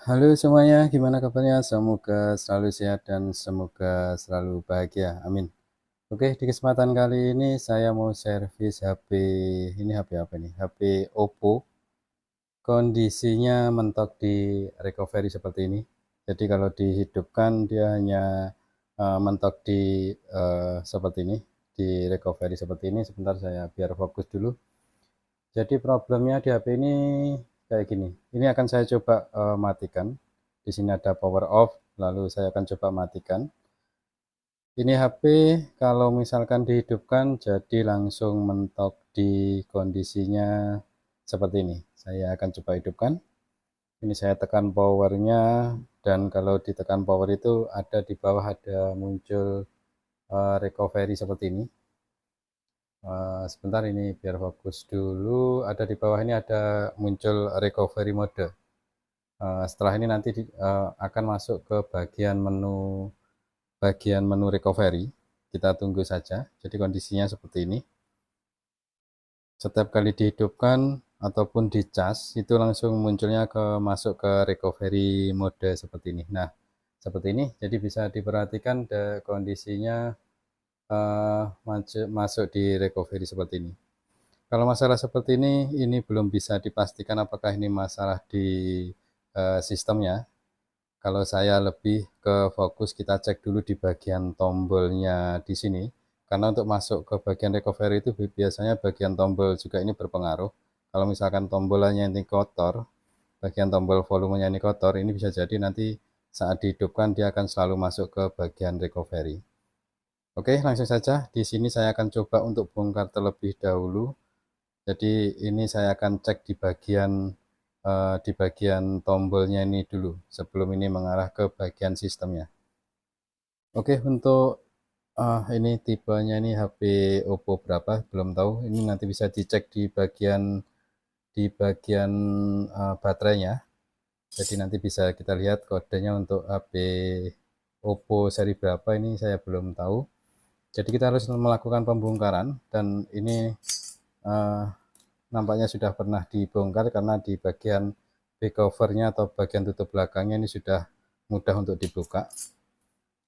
Halo semuanya, gimana kabarnya? Semoga selalu sehat dan semoga selalu bahagia. Amin. Oke, di kesempatan kali ini saya mau servis HP. Ini HP apa nih? HP Oppo. Kondisinya mentok di recovery seperti ini. Jadi kalau dihidupkan dia hanya mentok di seperti ini, di recovery seperti ini. Sebentar saya biar fokus dulu. Jadi problemnya di HP ini kayak gini. Ini akan saya coba matikan. Di sini ada power off, lalu saya akan coba matikan. Ini HP kalau misalkan dihidupkan jadi langsung mentok di kondisinya seperti ini. Saya akan coba hidupkan. Ini saya tekan powernya dan kalau ditekan power itu ada di bawah ada muncul recovery seperti ini. Sebentar ini biar fokus dulu. Ada di bawah ini ada muncul recovery mode. Setelah ini nanti akan masuk ke bagian menu recovery. Kita tunggu saja. Jadi kondisinya seperti ini. Setiap kali dihidupkan ataupun dicas itu langsung munculnya masuk ke recovery mode seperti ini. Nah, seperti ini. Jadi bisa diperhatikan kondisinya masuk di recovery seperti ini. Kalau masalah seperti ini belum bisa dipastikan apakah ini masalah di sistemnya. Kalau saya lebih ke fokus kita cek dulu di bagian tombolnya di sini. Karena untuk masuk ke bagian recovery itu biasanya bagian tombol juga ini berpengaruh. Kalau misalkan tombolnya ini kotor, bagian tombol volumenya ini kotor, ini bisa jadi nanti saat dihidupkan dia akan selalu masuk ke bagian recovery. Oke, langsung saja. Di sini saya akan coba untuk bongkar terlebih dahulu. Jadi ini saya akan cek di bagian tombolnya ini dulu sebelum ini mengarah ke bagian sistemnya. Oke, untuk ini tipenya ini HP Oppo berapa belum tahu. Ini nanti bisa dicek di bagian baterainya. Jadi nanti bisa kita lihat kodenya untuk HP Oppo seri berapa ini saya belum tahu. Jadi kita harus melakukan pembongkaran dan ini uh, nampaknya sudah pernah dibongkar karena di bagian back covernya atau bagian tutup belakangnya ini sudah mudah untuk dibuka.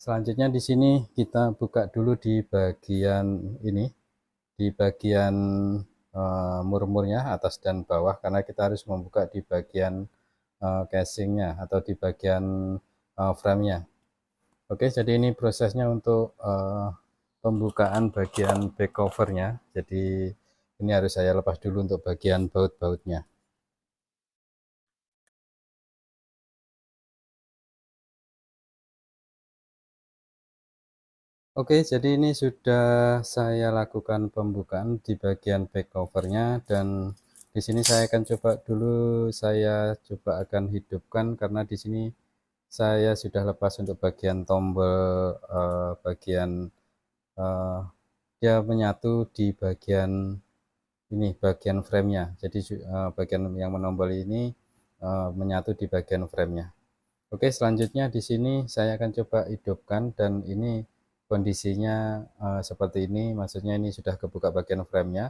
Selanjutnya di sini kita buka dulu di bagian ini, di bagian murmurnya atas dan bawah karena kita harus membuka di bagian casingnya atau di bagian frame-nya. Oke, jadi ini prosesnya untuk pembukaan bagian back covernya. Jadi ini harus saya lepas dulu untuk bagian baut-bautnya. Oke, jadi ini sudah saya lakukan pembukaan di bagian back covernya dan di sini saya akan coba dulu saya coba akan hidupkan karena di sini saya sudah lepas untuk bagian tombol bagian eh, dia menyatu di bagian ini bagian frame-nya. Jadi bagian yang menombol ini menyatu di bagian frame-nya. Oke, selanjutnya di sini saya akan coba hidupkan dan ini kondisinya seperti ini, maksudnya ini sudah kebuka bagian frame-nya.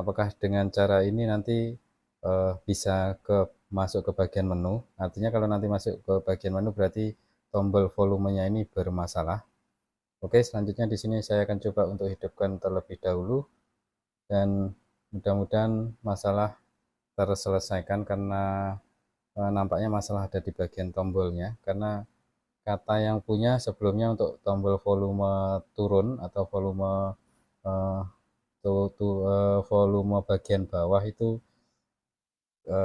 Apakah dengan cara ini nanti bisa masuk ke bagian menu? Artinya kalau nanti masuk ke bagian menu berarti tombol volumenya ini bermasalah. Oke, selanjutnya di sini saya akan coba untuk hidupkan terlebih dahulu dan mudah-mudahan masalah terselesaikan karena nampaknya masalah ada di bagian tombolnya karena kata yang punya sebelumnya untuk tombol volume turun atau eh, volume bagian bawah itu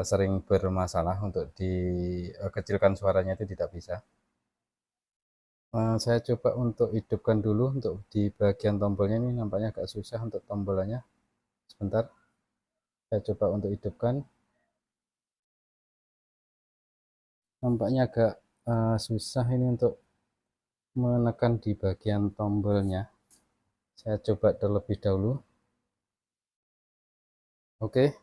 sering bermasalah untuk dikecilkan suaranya itu tidak bisa. Saya coba untuk hidupkan dulu untuk di bagian tombolnya ini nampaknya agak susah untuk tombolnya. Sebentar, saya coba untuk hidupkan. Nampaknya agak susah ini untuk menekan di bagian tombolnya. Saya coba terlebih dahulu. Oke,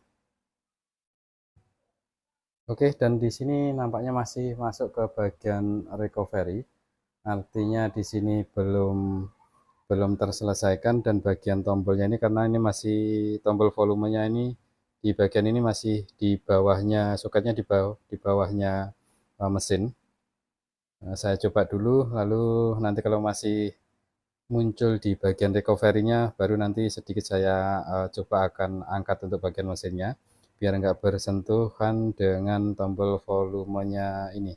oke, dan di sini nampaknya masih masuk ke bagian recovery. Artinya di sini belum belum terselesaikan dan bagian tombolnya ini karena ini masih tombol volumenya ini di bagian ini masih di bawahnya soketnya di bawahnya mesin. Saya coba dulu, lalu nanti kalau masih muncul di bagian recovery-nya, baru nanti sedikit saya coba akan angkat untuk bagian mesinnya, biar nggak bersentuhan dengan tombol volumenya ini.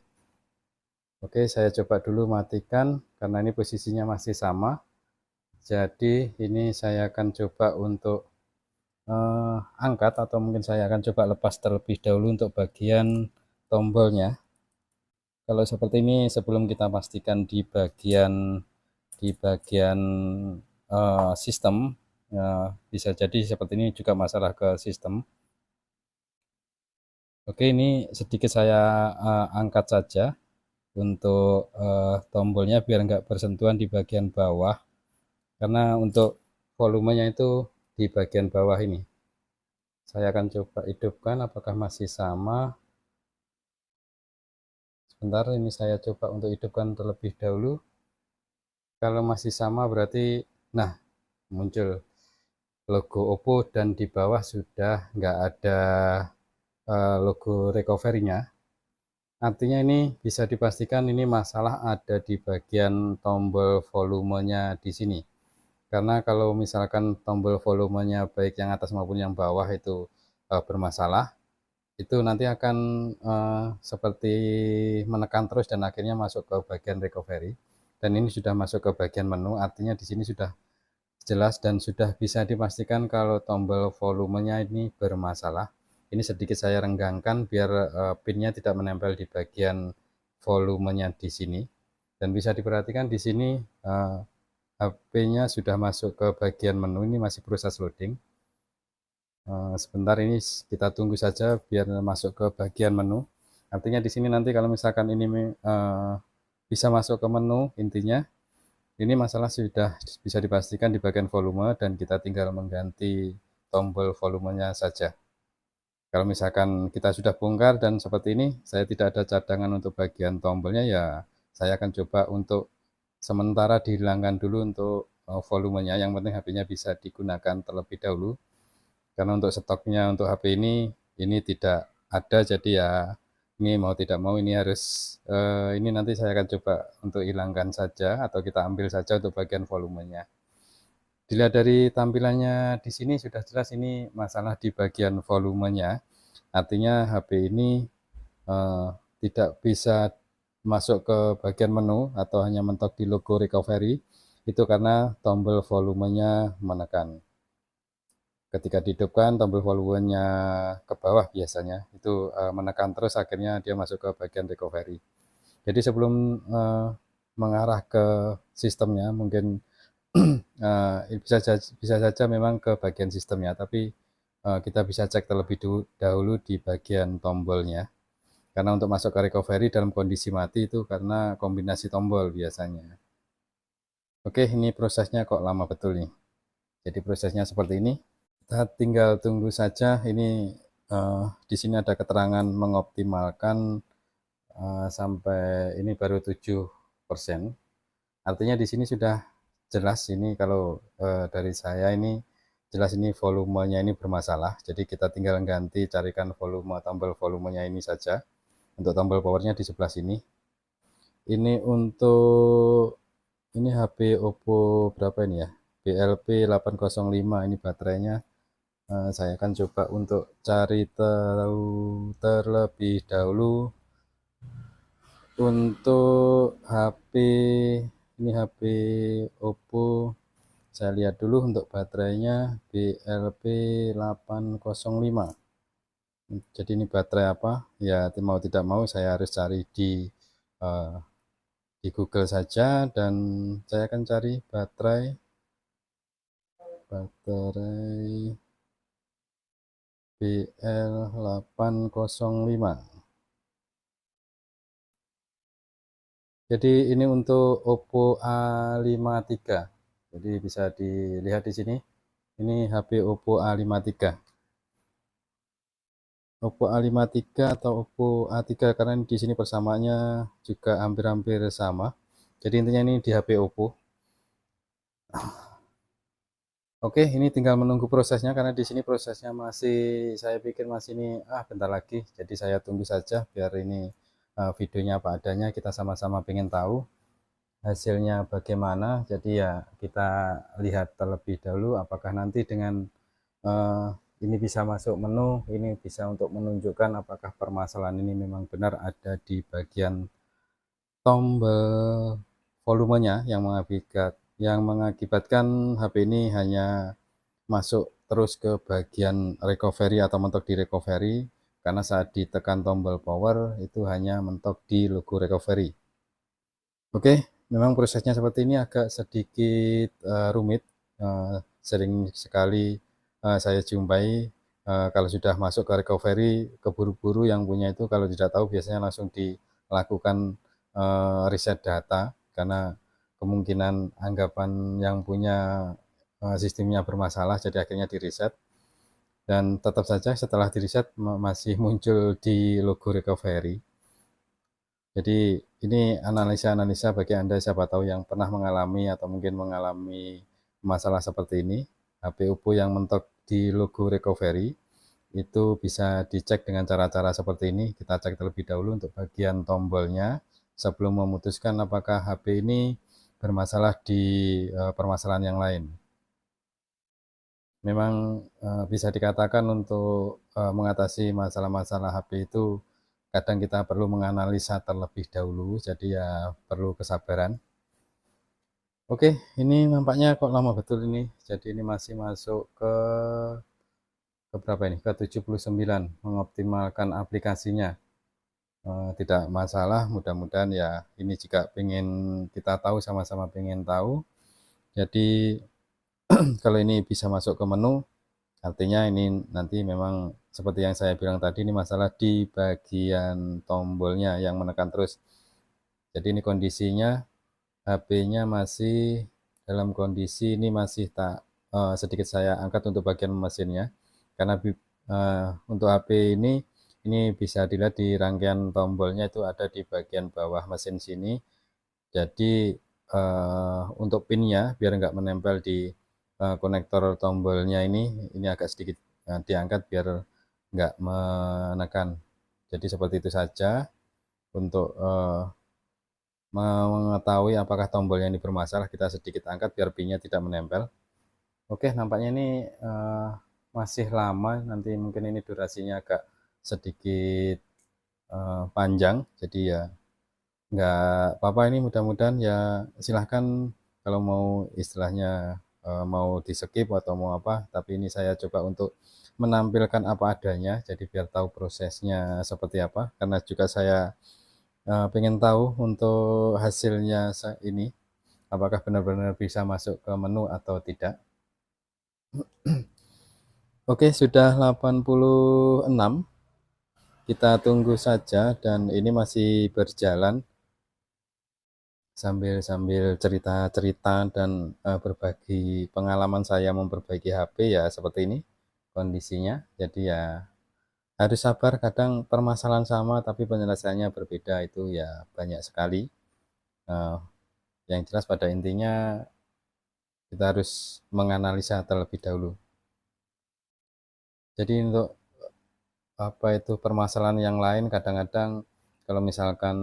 Oke, saya coba dulu matikan, karena ini posisinya masih sama. Jadi ini saya akan coba untuk angkat, atau mungkin saya akan coba lepas terlebih dahulu untuk bagian tombolnya. Kalau seperti ini, sebelum kita pastikan di bagian sistem, bisa jadi seperti ini juga masalah ke sistem. Oke, ini sedikit saya angkat saja untuk tombolnya biar nggak bersentuhan di bagian bawah, karena untuk volumenya itu di bagian bawah ini. Saya akan coba hidupkan, apakah masih sama. Sebentar, ini saya coba untuk hidupkan terlebih dahulu. Kalau masih sama berarti, nah, muncul logo Oppo dan di bawah sudah nggak ada logo recovery-nya. Artinya ini bisa dipastikan ini masalah ada di bagian tombol volumenya di sini. Karena kalau misalkan tombol volumenya baik yang atas maupun yang bawah itu bermasalah, itu nanti akan seperti menekan terus dan akhirnya masuk ke bagian recovery. Dan ini sudah masuk ke bagian menu, artinya di sini sudah jelas dan sudah bisa dipastikan kalau tombol volumenya ini bermasalah. Ini sedikit saya renggangkan biar pinnya tidak menempel di bagian volumenya di sini. Dan bisa diperhatikan di sini HP-nya sudah masuk ke bagian menu, ini masih proses loading. Sebentar, ini kita tunggu saja biar masuk ke bagian menu. Artinya di sini nanti kalau misalkan ini bisa masuk ke menu, intinya ini masalah sudah bisa dipastikan di bagian volume dan kita tinggal mengganti tombol volumenya saja. Kalau misalkan kita sudah bongkar dan seperti ini, saya tidak ada cadangan untuk bagian tombolnya, ya saya akan coba untuk sementara dihilangkan dulu untuk volumenya. Yang penting HP-nya bisa digunakan terlebih dahulu. Karena untuk stoknya untuk HP ini tidak ada, jadi ya ini mau tidak mau ini harus ini nanti saya akan coba untuk hilangkan saja atau kita ambil saja untuk bagian volumenya. Dilihat dari tampilannya di sini sudah jelas ini masalah di bagian volumenya. Artinya HP ini eh, tidak bisa masuk ke bagian menu atau hanya mentok di logo recovery, itu karena tombol volumenya menekan. Ketika dihidupkan tombol volumenya ke bawah biasanya itu menekan terus, akhirnya dia masuk ke bagian recovery. Jadi sebelum mengarah ke sistemnya, mungkin bisa saja memang ke bagian sistemnya, tapi kita bisa cek terlebih dahulu di bagian tombolnya. Karena untuk masuk ke recovery dalam kondisi mati itu karena kombinasi tombol biasanya. Oke, ini prosesnya kok lama betul nih. Jadi prosesnya seperti ini. Kita tinggal tunggu saja. Ini di sini ada keterangan mengoptimalkan sampai ini baru 7%. Artinya di sini sudah jelas ini kalau dari saya ini jelas ini volumenya ini bermasalah. Jadi kita tinggal ganti, carikan volume tombol volumenya ini saja. Untuk tombol powernya di sebelah sini. Ini untuk ini HP Oppo berapa ini ya? BLP 805, ini baterainya. Saya akan coba untuk cari tahu terlebih dahulu untuk HP ini, HP Oppo. Saya lihat dulu untuk baterainya BLP 805. Jadi ini baterai apa? Ya mau tidak mau saya harus cari di Google saja, dan saya akan cari baterai BL805. Jadi ini untuk Oppo A53. Jadi bisa dilihat di sini. Ini HP Oppo A53. Oppo A53 atau Oppo A3, karena di sini persamaannya juga hampir-hampir sama. Jadi intinya ini di HP Oppo. Oke, ini tinggal menunggu prosesnya karena di sini prosesnya masih, saya pikir masih ini bentar lagi. Jadi saya tunggu saja biar ini videonya apa adanya, kita sama-sama pengen tahu hasilnya bagaimana. Jadi ya kita lihat terlebih dahulu apakah nanti dengan ini bisa masuk menu, ini bisa untuk menunjukkan apakah permasalahan ini memang benar ada di bagian tombol volumenya yang mengakibatkan HP ini hanya masuk terus ke bagian recovery atau mentok di recovery, karena saat ditekan tombol power itu hanya mentok di logo recovery. Oke, memang prosesnya seperti ini agak sedikit rumit, sering sekali saya jumpai kalau sudah masuk ke recovery, keburu-buru yang punya itu kalau tidak tahu biasanya langsung dilakukan reset data, karena kemungkinan anggapan yang punya sistemnya bermasalah, jadi akhirnya di reset. Dan tetap saja setelah di reset masih muncul di logo recovery. Jadi ini analisa-analisa bagi Anda siapa tahu yang pernah mengalami atau mungkin mengalami masalah seperti ini, HP Oppo yang mentok di logo recovery, itu bisa dicek dengan cara-cara seperti ini. Kita cek terlebih dahulu untuk bagian tombolnya sebelum memutuskan apakah HP ini bermasalah di permasalahan yang lain. Memang bisa dikatakan untuk mengatasi masalah-masalah HP itu kadang kita perlu menganalisa terlebih dahulu, jadi ya perlu kesabaran. Oke, ini nampaknya kok lama betul ini. Jadi ini masih masuk ke berapa ini? Ke 79, mengoptimalkan aplikasinya. Tidak masalah, mudah-mudahan ya ini juga pengen kita tahu, sama-sama pengen tahu. Jadi kalau ini bisa masuk ke menu, artinya ini nanti memang seperti yang saya bilang tadi, ini masalah di bagian tombolnya yang menekan terus. Jadi ini kondisinya HP-nya masih dalam kondisi ini masih tak sedikit saya angkat untuk bagian mesinnya, karena untuk HP ini bisa dilihat di rangkaian tombolnya itu ada di bagian bawah mesin sini. Jadi untuk pinnya biar nggak menempel di konektor tombolnya ini agak sedikit diangkat biar nggak menekan. Jadi seperti itu saja untuk mengetahui apakah tombolnya ini bermasalah, kita sedikit angkat biar pinnya tidak menempel. Oke, nampaknya ini masih lama, nanti mungkin ini durasinya agak sedikit panjang, jadi ya nggak apa-apa, ini mudah-mudahan ya silahkan kalau mau istilahnya mau di skip atau mau apa, tapi ini saya coba untuk menampilkan apa adanya, jadi biar tahu prosesnya seperti apa, karena juga saya pengen tahu untuk hasilnya ini apakah benar-benar bisa masuk ke menu atau tidak. Oke, sudah 86, kita tunggu saja, dan ini masih berjalan sambil cerita-cerita dan berbagi pengalaman saya memperbaiki HP ya seperti ini kondisinya. Jadi ya harus sabar, kadang permasalahan sama tapi penyelesaiannya berbeda, itu ya banyak sekali. Yang jelas pada intinya kita harus menganalisa terlebih dahulu. Jadi untuk apa itu permasalahan yang lain, kadang-kadang kalau misalkan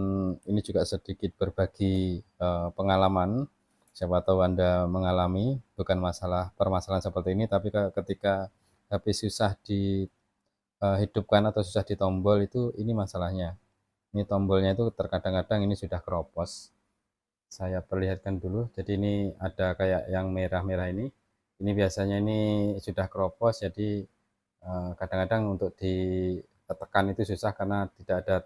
ini juga sedikit berbagi pengalaman, siapa tahu Anda mengalami bukan masalah permasalahan seperti ini, tapi ketika HP susah dihidupkan atau susah ditombol, itu ini masalahnya. Ini tombolnya itu terkadang-kadang ini sudah keropos. Saya perlihatkan dulu. Jadi ini ada kayak yang merah-merah ini biasanya ini sudah keropos, jadi kadang-kadang untuk ditekan itu susah karena tidak ada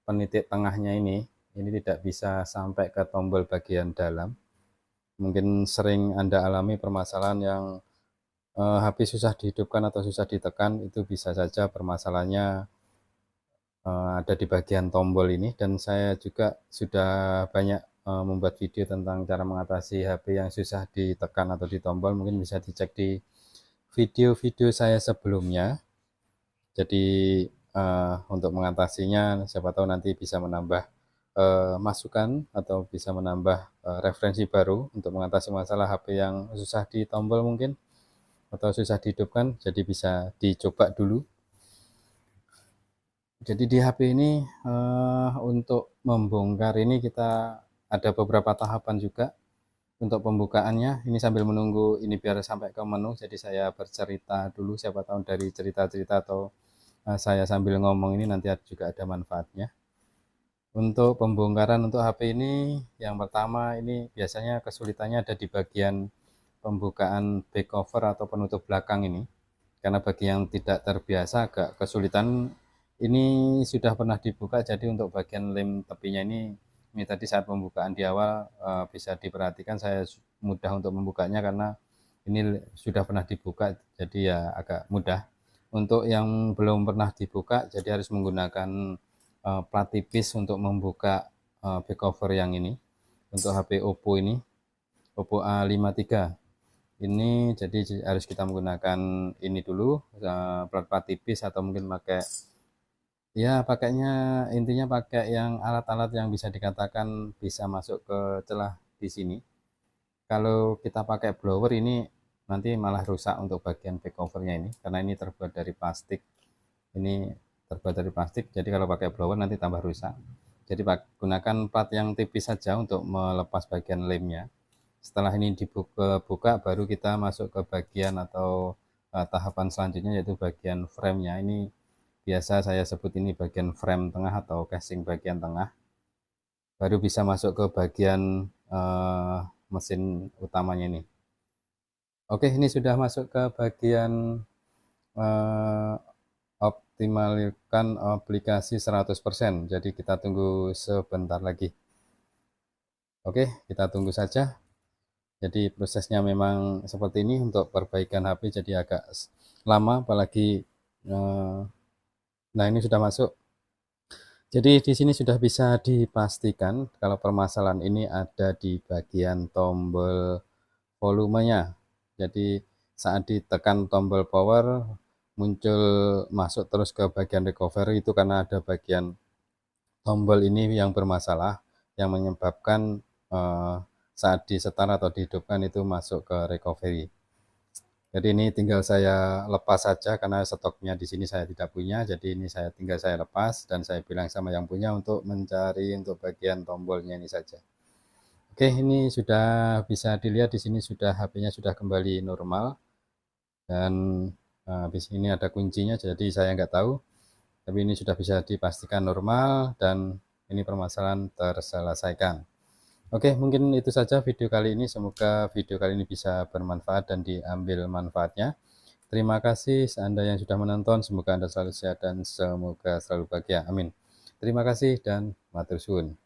penitik tengahnya ini tidak bisa sampai ke tombol bagian dalam. Mungkin sering Anda alami permasalahan yang HP susah dihidupkan atau susah ditekan, itu bisa saja permasalahannya ada di bagian tombol ini, dan saya juga sudah banyak membuat video tentang cara mengatasi HP yang susah ditekan atau ditombol, mungkin bisa dicek di video-video saya sebelumnya. Jadi untuk mengatasinya siapa tahu nanti bisa menambah masukan atau bisa menambah referensi baru untuk mengatasi masalah HP yang susah ditombol mungkin atau susah dihidupkan, jadi bisa dicoba dulu. Jadi di HP ini untuk membongkar ini kita ada beberapa tahapan juga untuk pembukaannya. Ini sambil menunggu ini biar sampai ke menu, jadi saya bercerita dulu, siapa tahu dari cerita-cerita atau saya sambil ngomong ini nanti juga ada manfaatnya. Untuk pembongkaran untuk HP ini, yang pertama ini biasanya kesulitannya ada di bagian pembukaan back cover atau penutup belakang ini. Karena bagi yang tidak terbiasa agak kesulitan, ini sudah pernah dibuka, jadi untuk bagian lem tepinya ini tadi saat pembukaan di awal bisa diperhatikan saya mudah untuk membukanya karena ini sudah pernah dibuka, jadi ya agak mudah. Untuk yang belum pernah dibuka, jadi harus menggunakan plat tipis untuk membuka back cover yang ini. Untuk HP Oppo ini, Oppo A53 ini, jadi harus kita menggunakan ini dulu, plat tipis atau mungkin pakai, ya pakainya intinya pakai yang alat-alat yang bisa dikatakan bisa masuk ke celah di sini. Kalau kita pakai blower ini nanti malah rusak untuk bagian back covernya ini, karena ini terbuat dari plastik. Ini terbuat dari plastik, jadi kalau pakai blower nanti tambah rusak. Jadi gunakan plat yang tipis saja untuk melepas bagian lemnya. Setelah ini dibuka baru kita masuk ke bagian atau tahapan selanjutnya, yaitu bagian frame-nya. Ini biasa saya sebut ini bagian frame tengah atau casing bagian tengah. Baru bisa masuk ke bagian mesin utamanya ini. Oke, ini sudah masuk ke bagian eh, optimalkan aplikasi 100%. Jadi kita tunggu sebentar lagi. Oke, kita tunggu saja. Jadi prosesnya memang seperti ini untuk perbaikan HP, jadi agak lama, apalagi nah ini sudah masuk. Jadi di sini sudah bisa dipastikan kalau permasalahan ini ada di bagian tombol volumenya. Jadi saat ditekan tombol power muncul masuk terus ke bagian recovery, itu karena ada bagian tombol ini yang bermasalah, yang menyebabkan saat disetar atau dihidupkan itu masuk ke recovery. Jadi ini tinggal saya lepas saja karena stoknya di sini saya tidak punya. Jadi ini tinggal saya lepas dan saya bilang sama yang punya untuk mencari untuk bagian tombolnya ini saja. Oke, ini sudah bisa dilihat di sini sudah HP-nya sudah kembali normal, dan habis ini ada kuncinya, jadi saya nggak tahu. Tapi ini sudah bisa dipastikan normal dan ini permasalahan terselesaikan. Oke, mungkin itu saja video kali ini. Semoga video kali ini bisa bermanfaat dan diambil manfaatnya. Terima kasih Anda yang sudah menonton. Semoga Anda selalu sehat dan semoga selalu bahagia. Amin. Terima kasih dan matur suwun.